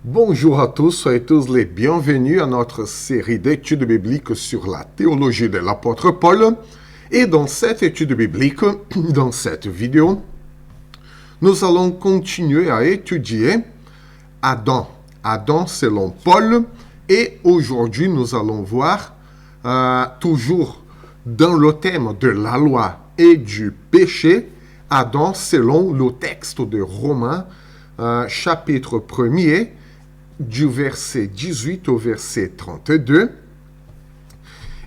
Bonjour à tous, soyez tous les bienvenus à notre série d'études bibliques sur la théologie de l'apôtre Paul. Et dans cette étude biblique, dans cette vidéo, nous allons continuer à étudier Adam. Adam selon Paul. Et aujourd'hui, nous allons voir, toujours dans le thème de la loi et du péché, Adam selon le texte de Romains, chapitre 1er, du verset 18 au verset 32.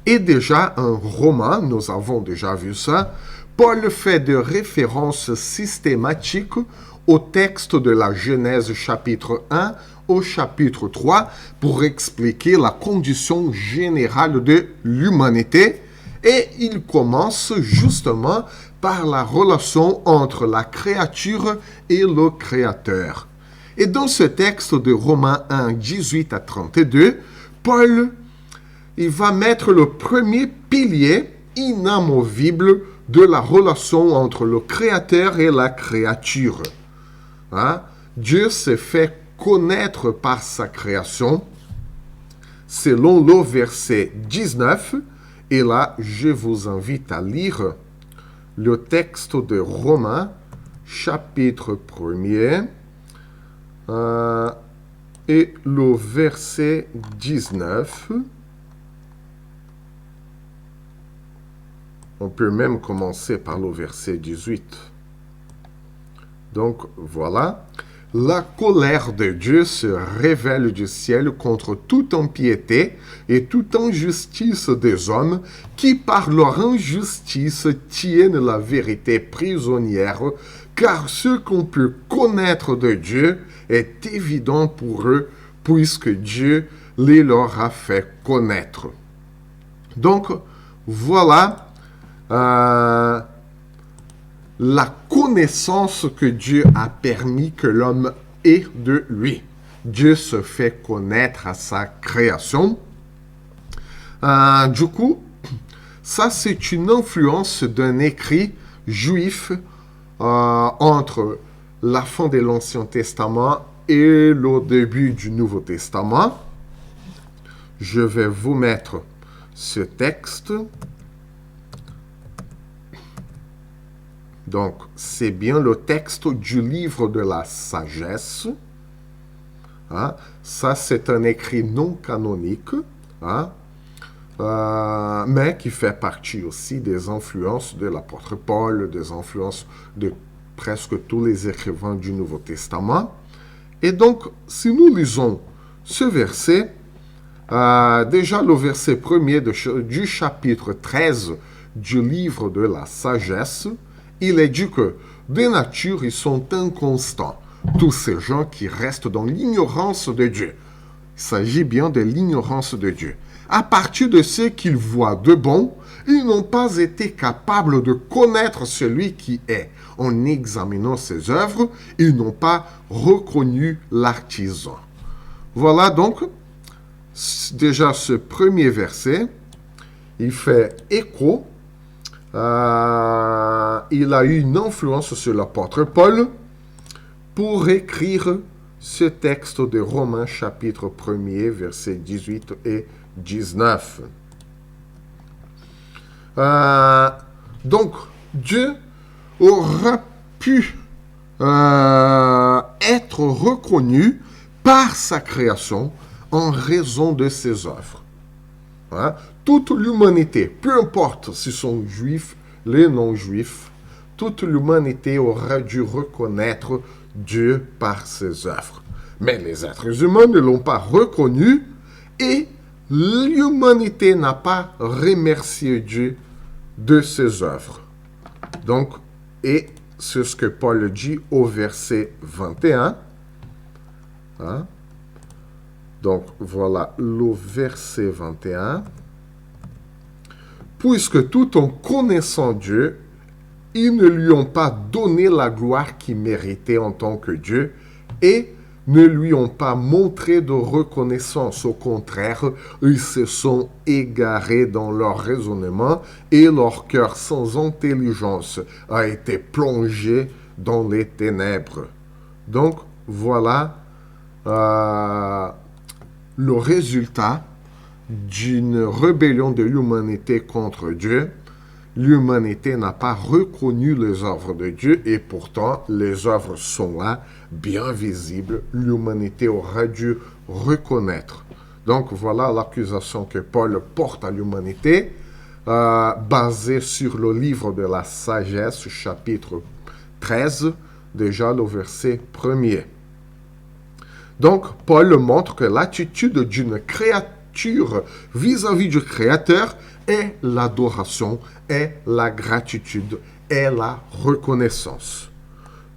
Et déjà, en Romains, nous avons déjà vu ça, Paul fait des références systématiques au texte de la Genèse chapitre 1 au chapitre 3 pour expliquer la condition générale de l'humanité. Et il commence justement par la relation entre la créature et le Créateur. Et dans ce texte de Romains 1, 18 à 32, Paul il va mettre le premier pilier inamovible de la relation entre le Créateur et la créature. Dieu s'est fait connaître par sa création, selon le verset 19. Et là, je vous invite à lire le texte de Romains, chapitre 1er, et le verset 19. On peut même commencer par le verset 18. Donc, voilà. La colère de Dieu se révèle du ciel contre toute impiété et toute injustice des hommes qui, par leur injustice, tiennent la vérité prisonnière, car ce qu'on peut connaître de Dieu est évident pour eux, puisque Dieu les leur a fait connaître. Donc, voilà la connaissance que Dieu a permis que l'homme ait de lui. Dieu se fait connaître à sa création. Du coup, ça c'est une influence d'un écrit juif entre la fin de l'Ancien Testament et le début du Nouveau Testament. Je vais vous mettre ce texte. Donc, c'est bien le texte du livre de la sagesse. Ça, c'est un écrit non canonique, mais qui fait partie aussi des influences de l'apôtre Paul, des influences de presque tous les écrivains du Nouveau Testament. Et donc, si nous lisons ce verset, déjà le verset 1er du chapitre 13 du livre de la sagesse, il est dit que de nature, ils sont inconstants. Tous ces gens qui restent dans l'ignorance de Dieu. Il s'agit bien de l'ignorance de Dieu. À partir de ce qu'ils voient de bon, ils n'ont pas été capables de connaître celui qui est. En examinant ses œuvres, ils n'ont pas reconnu l'artisan. Voilà donc, déjà ce premier verset, il fait écho. Il a eu une influence sur l'apôtre Paul pour écrire ce texte de Romains chapitre 1er, versets 18 et 19. Donc, Dieu aura pu être reconnu par sa création en raison de ses œuvres. Toute l'humanité, peu importe s'ils sont juifs, les non-juifs, toute l'humanité aura dû reconnaître Dieu par ses œuvres. Mais les êtres humains ne l'ont pas reconnu et l'humanité n'a pas remercié Dieu de ses œuvres. Donc, et c'est ce que Paul dit au verset 21. Donc, voilà le verset 21. Puisque tout en connaissant Dieu, ils ne lui ont pas donné la gloire qu'il méritait en tant que Dieu et ne lui ont pas montré de reconnaissance. Au contraire, ils se sont égarés dans leur raisonnement et leur cœur sans intelligence a été plongé dans les ténèbres. Donc, voilà euh, le résultat d'une rébellion de l'humanité contre Dieu. L'humanité n'a pas reconnu les œuvres de Dieu et pourtant les œuvres sont là, bien visibles. L'humanité aura dû reconnaître. Donc voilà l'accusation que Paul porte à l'humanité, basée sur le livre de la sagesse, chapitre 13, déjà le verset 1er. Donc Paul montre que l'attitude d'une créature vis-à-vis du Créateur est l'adoration, est la gratitude, est la reconnaissance.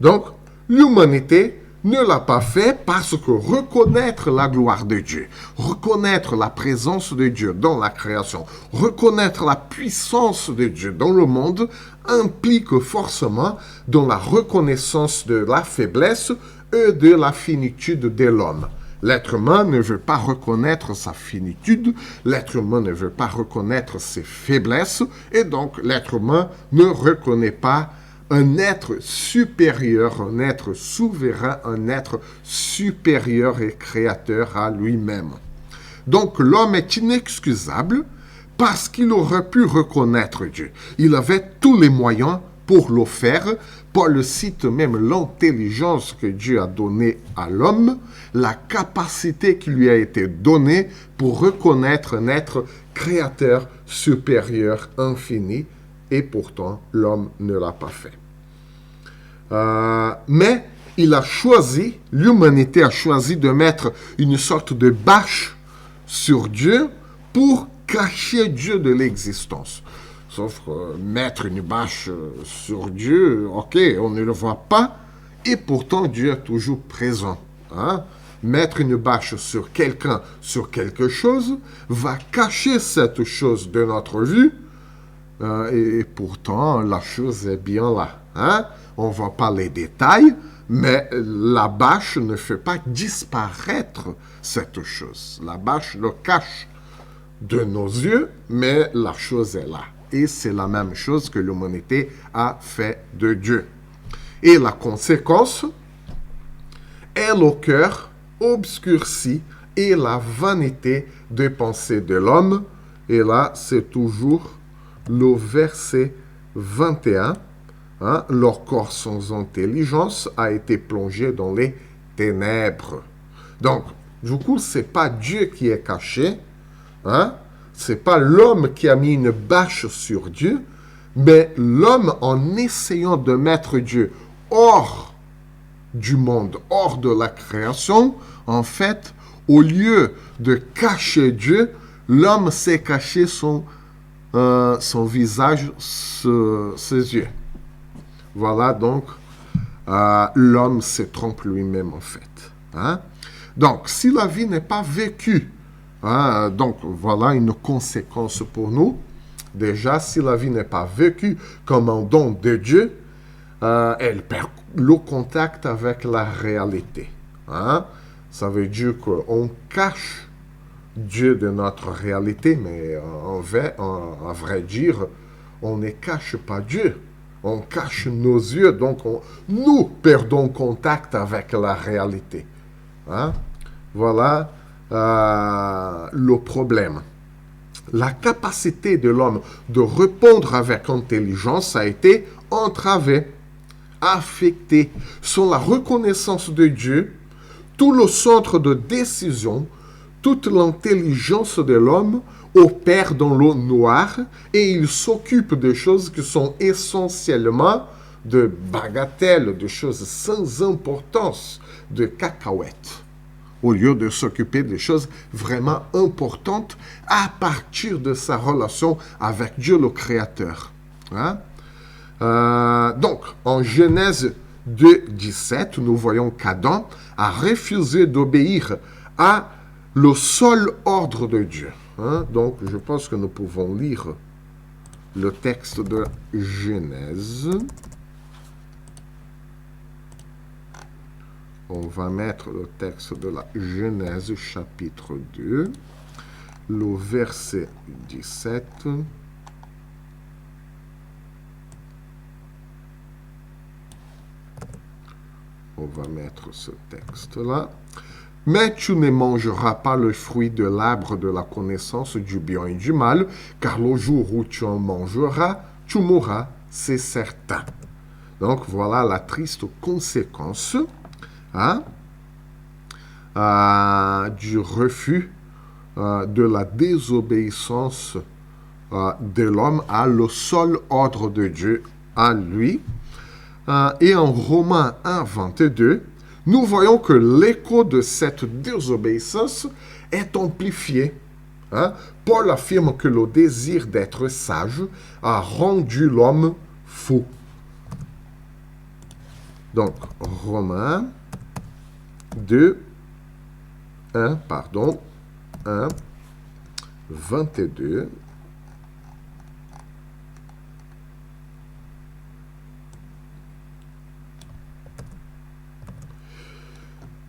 Donc, l'humanité ne l'a pas fait parce que reconnaître la gloire de Dieu, reconnaître la présence de Dieu dans la création, reconnaître la puissance de Dieu dans le monde implique forcément dans la reconnaissance de la faiblesse et de la finitude de l'homme. L'être humain ne veut pas reconnaître sa finitude, l'être humain ne veut pas reconnaître ses faiblesses, et donc l'être humain ne reconnaît pas un être supérieur, un être souverain, un être supérieur et créateur à lui-même. Donc l'homme est inexcusable parce qu'il aurait pu reconnaître Dieu. Il avait tous les moyens pour le faire. Paul cite même l'intelligence que Dieu a donnée à l'homme, la capacité qui lui a été donnée pour reconnaître un être créateur, supérieur, infini, et pourtant l'homme ne l'a pas fait. Mais il a choisi, l'humanité a choisi de mettre une sorte de bâche sur Dieu pour cacher Dieu de l'existence. Sauf que mettre une bâche sur Dieu, ok, on ne le voit pas, et pourtant Dieu est toujours présent. Hein? Mettre une bâche sur quelqu'un, sur quelque chose, va cacher cette chose de notre vue, et pourtant la chose est bien là. Hein? On ne voit pas les détails, mais la bâche ne fait pas disparaître cette chose. La bâche le cache de nos yeux, mais la chose est là. Et c'est la même chose que l'humanité a fait de Dieu. Et la conséquence est le cœur obscurci et la vanité des pensées de l'homme. Et là, c'est toujours le verset 21. Hein, leur corps sans intelligence a été plongé dans les ténèbres. Donc, du coup, ce n'est pas Dieu qui est caché, hein? Ce n'est pas l'homme qui a mis une bâche sur Dieu, mais l'homme, en essayant de mettre Dieu hors du monde, hors de la création, en fait, au lieu de cacher Dieu, l'homme s'est caché son visage, ses yeux. Voilà donc, l'homme se trompe lui-même en fait. Hein? Donc, si la vie n'est pas vécue, hein, donc voilà une conséquence pour nous. Déjà, si la vie n'est pas vécue comme un don de Dieu, elle perd le contact avec la réalité. Hein? Ça veut dire qu'on cache Dieu de notre réalité, mais en vrai dire, on ne cache pas Dieu. On cache nos yeux, donc nous perdons contact avec la réalité. Hein? Voilà le problème. La capacité de l'homme de répondre avec intelligence a été entravée, affectée. Sans la reconnaissance de Dieu, tout le centre de décision, toute l'intelligence de l'homme opère dans le noir et il s'occupe de choses qui sont essentiellement de bagatelles, de choses sans importance, de cacahuètes, au lieu de s'occuper des choses vraiment importantes à partir de sa relation avec Dieu le Créateur. Hein? Donc, en Genèse 2, 17, nous voyons qu'Adam a refusé d'obéir à le seul ordre de Dieu. Hein? Donc, je pense que nous pouvons lire le texte de Genèse. On va mettre le texte de la Genèse, chapitre 2, le verset 17. On va mettre ce texte-là. Mais tu ne mangeras pas le fruit de l'arbre de la connaissance du bien et du mal, car le jour où tu en mangeras, tu mourras, c'est certain. Donc voilà la triste conséquence hein, du refus de la désobéissance de l'homme à le seul ordre de Dieu à lui. Et en Romains 1, 22, nous voyons que l'écho de cette désobéissance est amplifié. Hein? Paul affirme que le désir d'être sage a rendu l'homme fou. Donc, Romains 1, 22.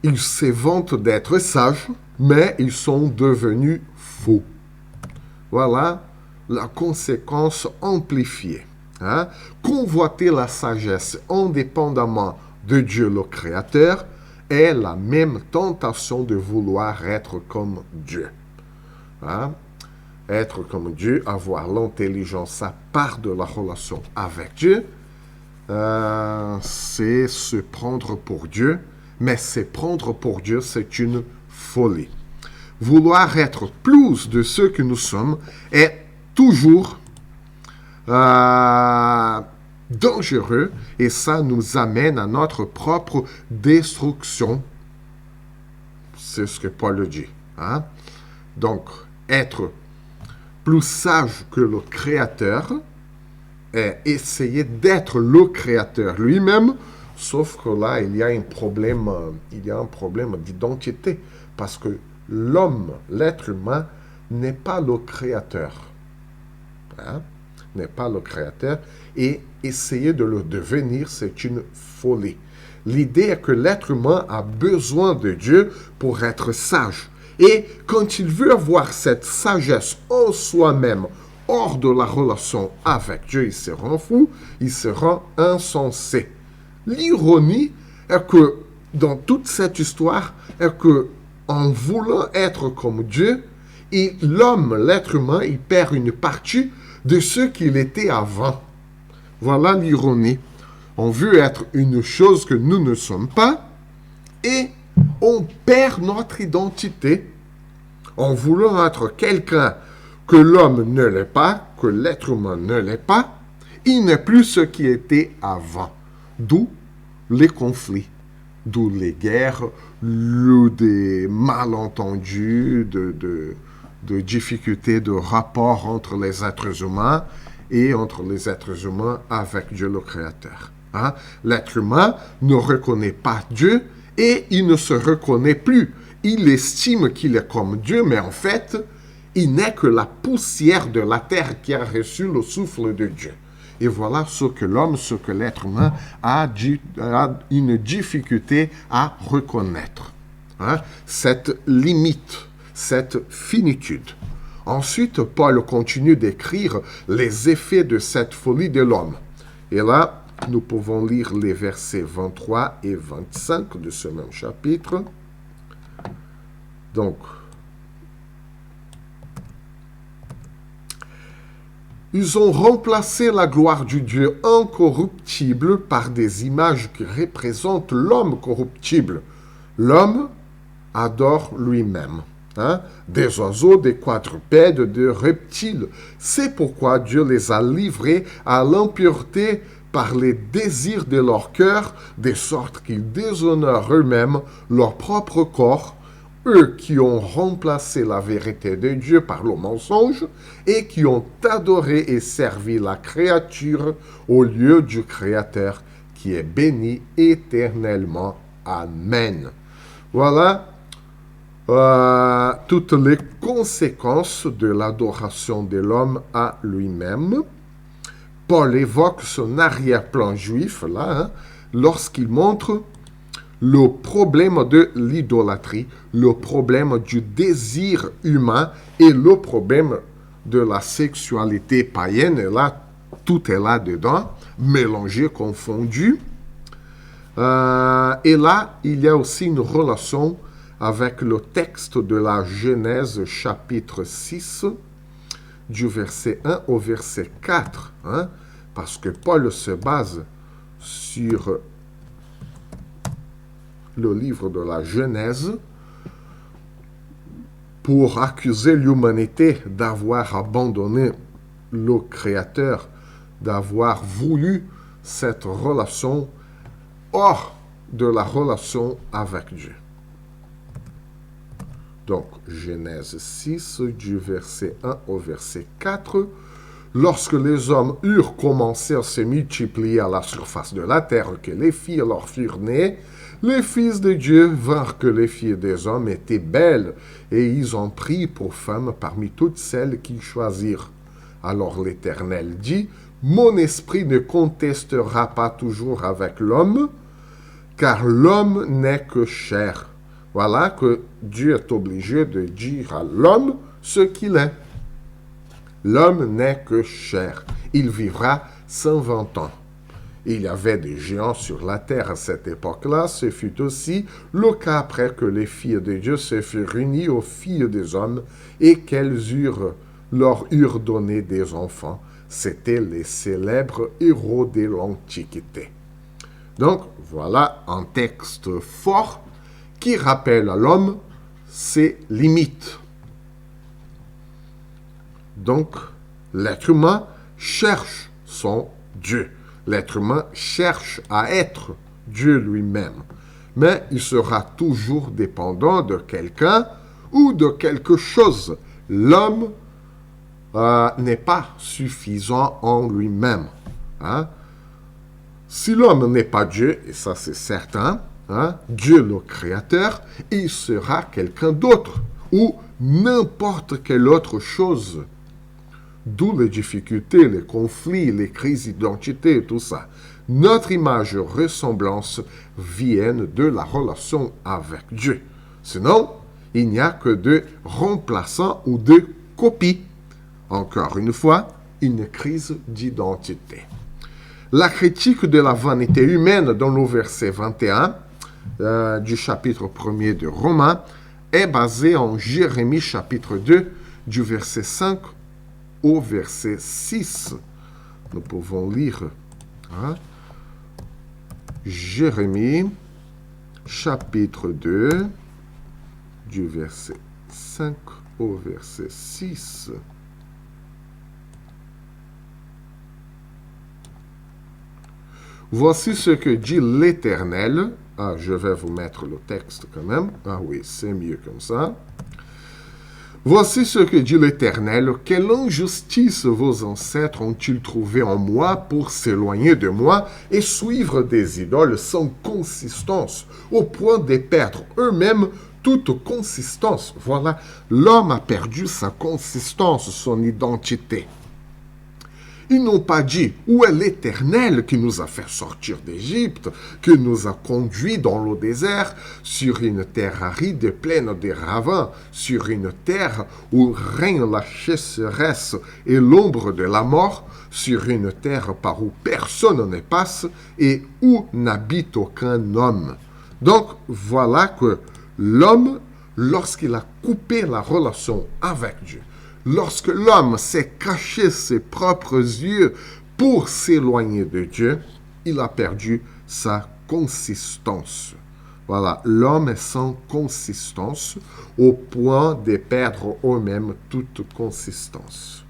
Ils s'éventent d'être sages, mais ils sont devenus fous. Voilà la conséquence amplifiée. Hein? Convoiter la sagesse indépendamment de Dieu le Créateur est la même tentation de vouloir être comme Dieu. Hein? Être comme Dieu, avoir l'intelligence à part de la relation avec Dieu, c'est se prendre pour Dieu. Mais se prendre pour Dieu, c'est une folie. Vouloir être plus de ce que nous sommes est toujours dangereux et ça nous amène à notre propre destruction. C'est ce que Paul dit. Hein? Donc, être plus sage que le Créateur est essayer d'être le Créateur lui-même. Sauf que là, il y a un problème d'identité. Parce que l'homme, l'être humain, n'est pas le créateur. Hein? N'est pas le créateur. Et essayer de le devenir, c'est une folie. L'idée est que l'être humain a besoin de Dieu pour être sage. Et quand il veut avoir cette sagesse en soi-même, hors de la relation avec Dieu, il se rend fou, il se rend insensé. L'ironie est que dans toute cette histoire est que en voulant être comme Dieu, et l'homme, l'être humain, il perd une partie de ce qu'il était avant. Voilà l'ironie. On veut être une chose que nous ne sommes pas et on perd notre identité. En voulant être quelqu'un que l'homme ne l'est pas, que l'être humain ne l'est pas, il n'est plus ce qui était avant. D'où les conflits, d'où les guerres, des malentendus, de difficultés de rapport entre les êtres humains et entre les êtres humains avec Dieu le Créateur. Hein? L'être humain ne reconnaît pas Dieu et il ne se reconnaît plus. Il estime qu'il est comme Dieu, mais en fait, il n'est que la poussière de la terre qui a reçu le souffle de Dieu. Et voilà ce que l'homme, ce que l'être humain a une difficulté à reconnaître. Hein? Cette limite, cette finitude. Ensuite, Paul continue d'écrire les effets de cette folie de l'homme. Et là, nous pouvons lire les versets 23 et 25 de ce même chapitre. Donc, ils ont remplacé la gloire du Dieu incorruptible par des images qui représentent l'homme corruptible. L'homme adore lui-même. Hein? Des oiseaux, des quadrupèdes, des reptiles. C'est pourquoi Dieu les a livrés à l'impureté par les désirs de leur cœur, de sorte qu'ils déshonorent eux-mêmes leur propre corps, eux qui ont remplacé la vérité de Dieu par le mensonge et qui ont adoré et servi la créature au lieu du Créateur qui est béni éternellement. Amen. Voilà toutes les conséquences de l'adoration de l'homme à lui-même. Paul évoque son arrière-plan juif là, hein, lorsqu'il montre le problème de l'idolâtrie, le problème du désir humain et le problème de la sexualité païenne. Et là, tout est là-dedans, mélangé, confondu. Et là, il y a aussi une relation avec le texte de la Genèse chapitre 6, du verset 1 au verset 4, hein, parce que Paul se base sur le livre de la Genèse pour accuser l'humanité d'avoir abandonné le Créateur, d'avoir voulu cette relation hors de la relation avec Dieu. Donc, Genèse 6, du verset 1 au verset 4. Lorsque les hommes eurent commencé à se multiplier à la surface de la terre, que les filles leur furent nées, les fils de Dieu vinrent que les filles des hommes étaient belles, et ils en prirent pour femmes parmi toutes celles qu'ils choisirent. Alors l'Éternel dit, « Mon esprit ne contestera pas toujours avec l'homme, car l'homme n'est que chair. » Voilà que Dieu est obligé de dire à l'homme ce qu'il est. L'homme n'est que chair. Il vivra 120 ans. Il y avait des géants sur la terre à cette époque-là. Ce fut aussi le cas après que les filles de Dieu se furent unies aux filles des hommes et qu'elles leur eurent donné des enfants. C'étaient les célèbres héros de l'Antiquité. Donc, voilà un texte fort qui rappelle à l'homme ses limites. Donc, l'être humain cherche son Dieu. L'être humain cherche à être Dieu lui-même. Mais il sera toujours dépendant de quelqu'un ou de quelque chose. L'homme n'est pas suffisant en lui-même. Hein? Si l'homme n'est pas Dieu, et ça c'est certain, hein, Dieu le Créateur, il sera quelqu'un d'autre ou n'importe quelle autre chose. D'où les difficultés, les conflits, les crises d'identité et tout ça. Notre image et ressemblance viennent de la relation avec Dieu. Sinon, il n'y a que de remplaçants ou de copies. Encore une fois, une crise d'identité. La critique de la vanité humaine dans le verset 21 du chapitre 1er de Romains est basée en Jérémie chapitre 2 du verset 5 au verset 6. Nous pouvons lire hein, Jérémie chapitre 2 du verset 5 au verset 6. Voici ce que dit l'Éternel. Ah, je vais vous mettre le texte quand même. Ah oui, c'est mieux comme ça. Voici ce que dit l'Éternel. Quelle injustice vos ancêtres ont-ils trouvé en moi pour s'éloigner de moi et suivre des idoles sans consistance, au point de perdre eux-mêmes toute consistance. Voilà, l'homme a perdu sa consistance, son identité. Ils n'ont pas dit où est l'Éternel qui nous a fait sortir d'Égypte, qui nous a conduits dans le désert, sur une terre aride pleine de ravins, sur une terre où règne la chasseresse et l'ombre de la mort, sur une terre par où personne ne passe et où n'habite aucun homme. Donc voilà que l'homme, lorsqu'il a coupé la relation avec Dieu, lorsque l'homme s'est caché ses propres yeux pour s'éloigner de Dieu, il a perdu sa consistance. Voilà, l'homme est sans consistance au point de perdre eux-mêmes toute consistance.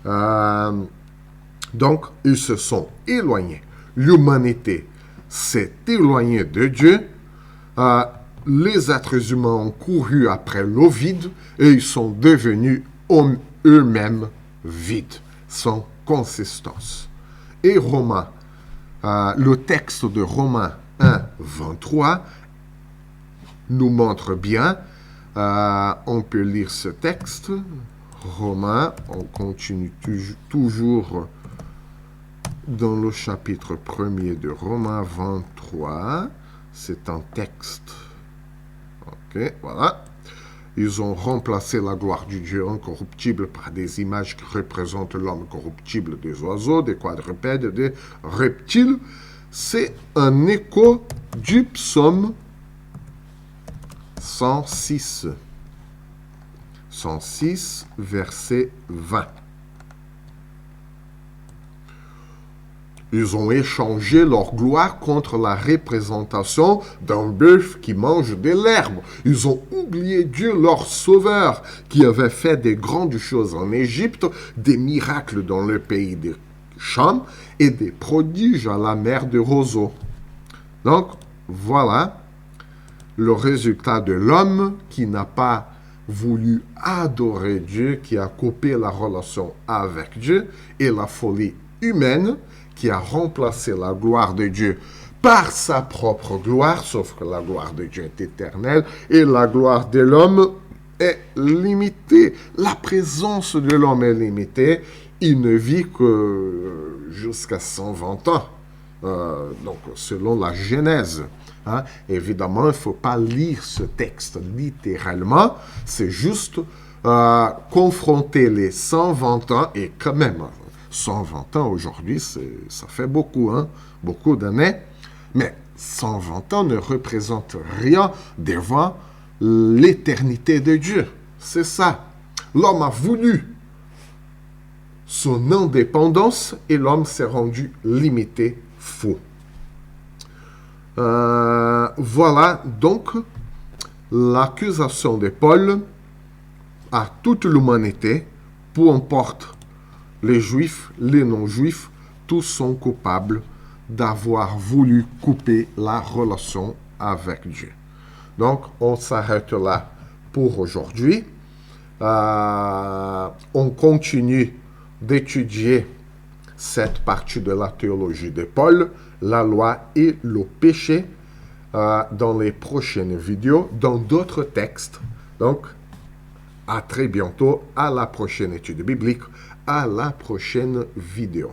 Donc, ils se sont éloignés. L'humanité s'est éloignée de Dieu. Les êtres humains ont couru après l'eau vide et ils sont devenus eux-mêmes vides, sans consistance. Et Romains, le texte de Romains 1, 23 nous montre bien, on peut lire ce texte, Romains, on continue toujours dans le chapitre 1er de Romains 23, c'est un texte. Ok, voilà. Ils ont remplacé la gloire du Dieu incorruptible par des images qui représentent l'homme corruptible, des oiseaux, des quadrupèdes, des reptiles. C'est un écho du psaume 106. 106, verset 20. Ils ont échangé leur gloire contre la représentation d'un bœuf qui mange de l'herbe. Ils ont oublié Dieu, leur sauveur, qui avait fait des grandes choses en Égypte, des miracles dans le pays de Cham et des prodiges à la mer de Roseau. Donc, voilà le résultat de l'homme qui n'a pas voulu adorer Dieu, qui a coupé la relation avec Dieu, et la folie humaine qui a remplacé la gloire de Dieu par sa propre gloire, sauf que la gloire de Dieu est éternelle et la gloire de l'homme est limitée. La présence de l'homme est limitée. Il ne vit que jusqu'à 120 ans, donc selon la Genèse. Hein? Évidemment, il ne faut pas lire ce texte littéralement, c'est juste confronter les 120 ans et quand même 120 ans aujourd'hui, ça fait beaucoup, hein? Beaucoup d'années. Mais 120 ans ne représentent rien devant l'éternité de Dieu. C'est ça. L'homme a voulu son indépendance et l'homme s'est rendu limité, faux. Voilà donc l'accusation de Paul à toute l'humanité, peu importe les juifs, les non-juifs, tous sont coupables d'avoir voulu couper la relation avec Dieu. Donc, on s'arrête là pour aujourd'hui. On continue d'étudier cette partie de la théologie de Paul, la loi et le péché, dans les prochaines vidéos, dans d'autres textes. Donc, à très bientôt, à la prochaine étude biblique, à la prochaine vidéo.